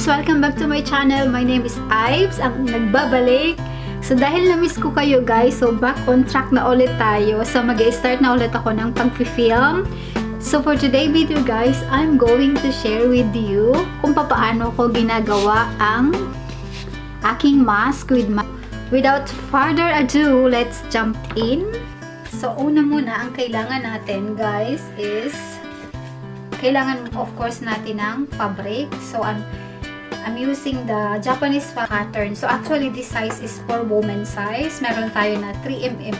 Welcome back to my channel. My name is Ives, ang nagbabalik. So dahil na-miss ko kayo guys, so back on track na ulit tayo. So mag-start na ulit ako ng pag-film. So for today video guys, I'm going to share with you kung paano ko ginagawa ang aking mask without further ado, let's jump in. So una muna, ang kailangan natin guys is kailangan of course natin ng fabric. So I'm using the Japanese pattern. So actually this size is for woman size. Meron tayo na 3mm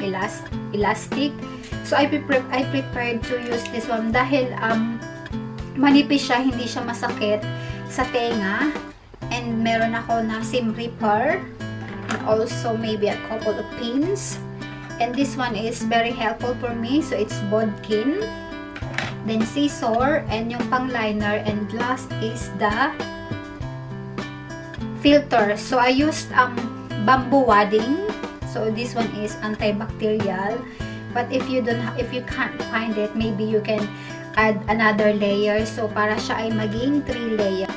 elastic. So I prepared to use this one dahil manipis siya, hindi siya masakit sa tenga. And meron ako na seam ripper and also maybe a couple of pins. And this one is very helpful for me. So it's bodkin, then scissor, and yung pang liner, and last is the filter. So I used bamboo wadding. So this one is antibacterial. But if you can't find it, maybe you can add another layer. So para siya ay maging 3 layer.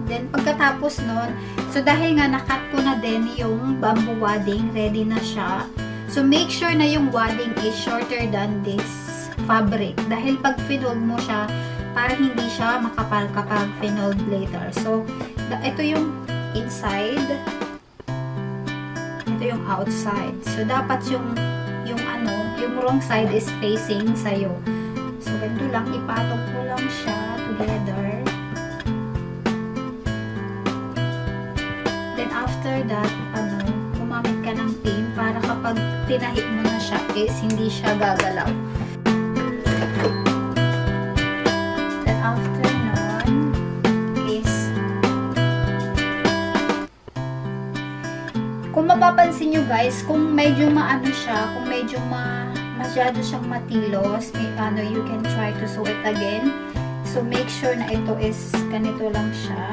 Then pagkatapos nun, so dahil nga nakat ko na din yung bamboo wadding, ready na siya. So make sure na yung wadding is shorter than this fabric. Dahil pag finold mo siya, para hindi siya makapal kapag finold later. So ito yung inside, ito yung outside. So dapat yung wrong side is facing sa'yo. So ganito lang, ipatong ko lang siya together. Then after that, gumamit ka ng pin para kapag tinahit mo na siya is hindi siya gagalaw. Then after nun is kung mapapansin nyo guys, kung medyo maano siya, kung medyo masyado siyang matilos, you can try to sew it again. So make sure na ito is ganito lang siya.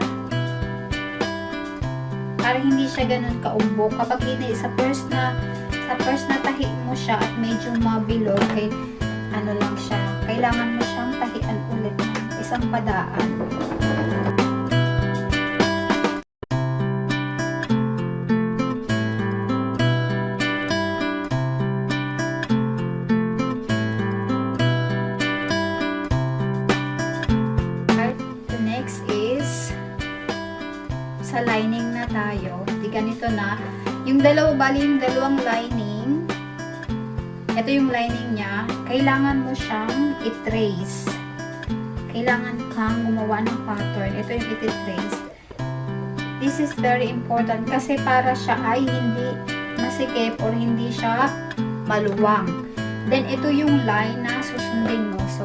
Para hindi siya ganun kaumbok. Kapag hindi, sa first na tahi mo siya at medyo mabilog, eh, lang siya. Kailangan mo siyang tahian ulit ng isang padaan. The next is sa lining na tayo. Di ganito na. Yung dalawang lining, ito yung lining niya, kailangan mo siyang i-trace. Kailangan kang gumawa ng pattern. Ito yung i-trace. This is very important kasi para siya ay hindi masikip or hindi siya maluwang. Then, ito yung line na susundin mo. So,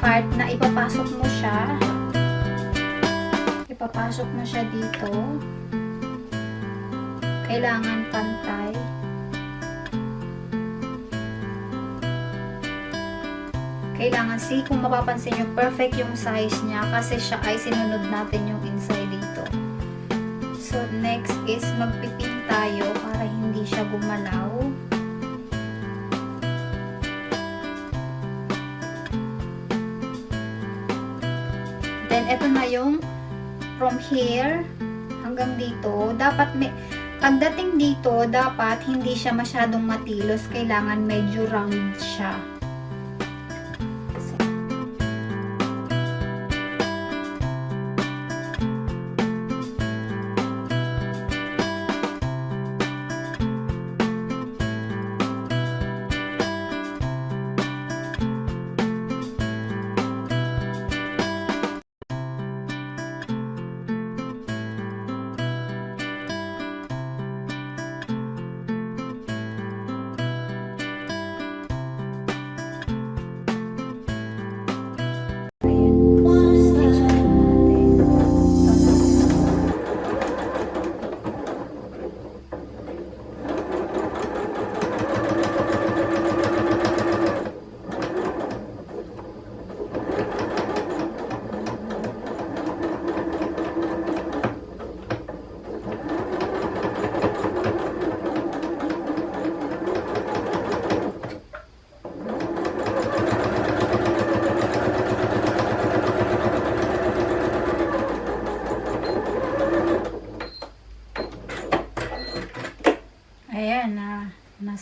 part na ipapasok mo siya dito. Kailangan pantay. Kailangan, kung mapapansin nyo, perfect yung size niya kasi siya ay sinunod natin yung inside dito. So next is magpipin tayo para hindi siya gumalaw. Then, ito na yung from here hanggang dito. Dapat pagdating dito, dapat hindi siya masyadong matilos. Kailangan medyo round siya.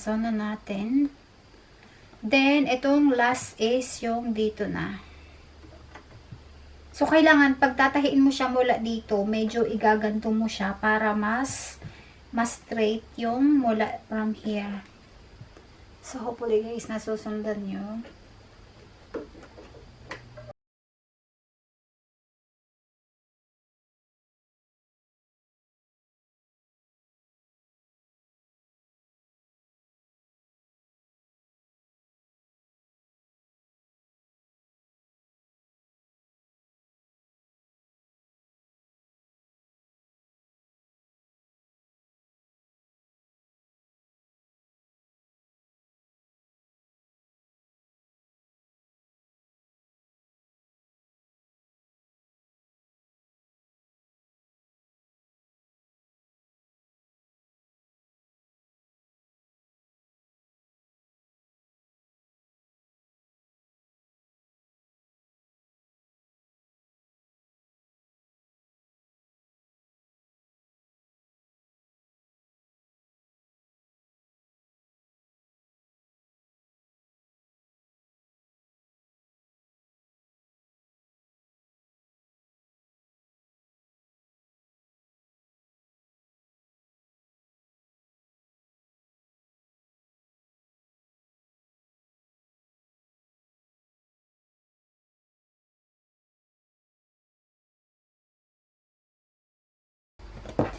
sew na natin. Then, itong last is yung dito na. So, kailangan, pagtatahiin mo siya mula dito, medyo igaganto mo siya para mas straight yung mula from here. So, hopefully guys, nasusundan nyo.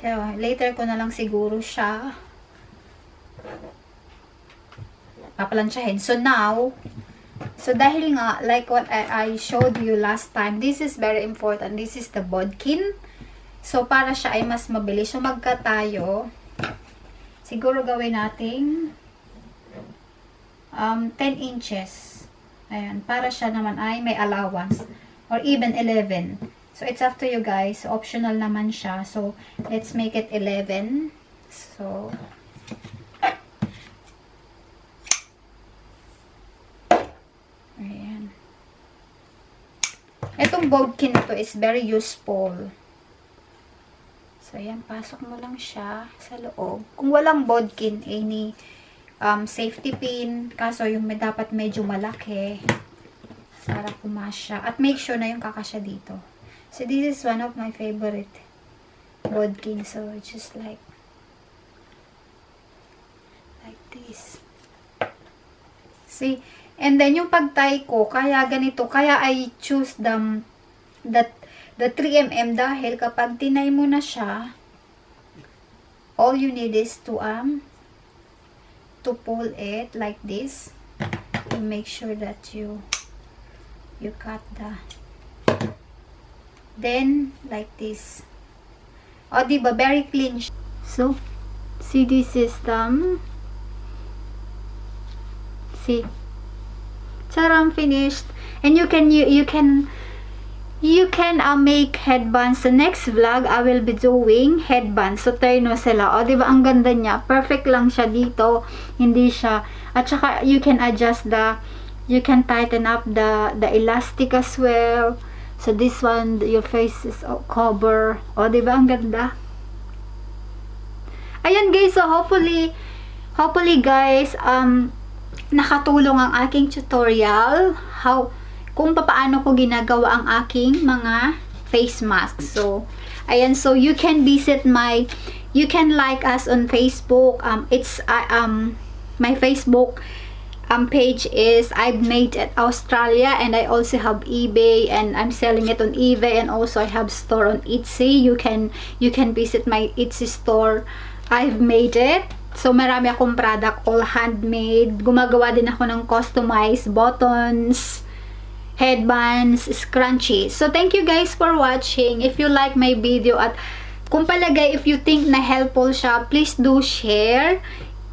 So, later ko na lang siguro siya paplansyahin. So, now, dahil nga, like what I showed you last time, this is very important. This is the bodkin. So, para siya ay mas mabilis. So, tayo, siguro gawin nating 10 inches. Ayan, para siya naman ay may allowance. Or even 11. So, it's up to you guys. Optional naman siya. So, let's make it 11. So, ayan. Itong bodkin na to is very useful. So, ayan. Pasok mo lang siya sa loob. Kung walang bodkin, any safety pin. Kaso, yung dapat medyo malaki para pumasya. At make sure na yung kakasya dito. So, this is one of my favorite bodkin. So, it's just like this. See? And then, yung pag-tie ko, kaya ganito. Kaya I choose the 3mm dahil kapag tinay mo na siya, all you need is to pull it like this. And make sure that you cut the then like this. O, diba? Very clean. So, see this system. See. Charam, finished. And you can make headbands. The next vlog, I will be doing headbands. So, terno sila. O, diba? Ang ganda niya. Perfect lang siya dito. Hindi siya. At saka, you can tighten up the elastic as well. So, this one, your face is cover. O, diba? Ang ganda. Ayan, guys. So, hopefully, guys, nakatulong ang aking tutorial. Kung paano ko ginagawa ang aking mga face mask. So, ayan. So, you can you can like us on Facebook. My Facebook page is I've made it Australia, and I also have eBay, and I'm selling it on eBay, and also I have store on Etsy. You can visit my Etsy store. I've made it. So, marami akong product, all handmade. Gumagawa din ako ng customized buttons, headbands, scrunchies. So, thank you guys for watching. If you like my video, at kung palagay, if you think na helpful siya, please do share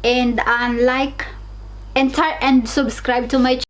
and like and subscribe to my channel.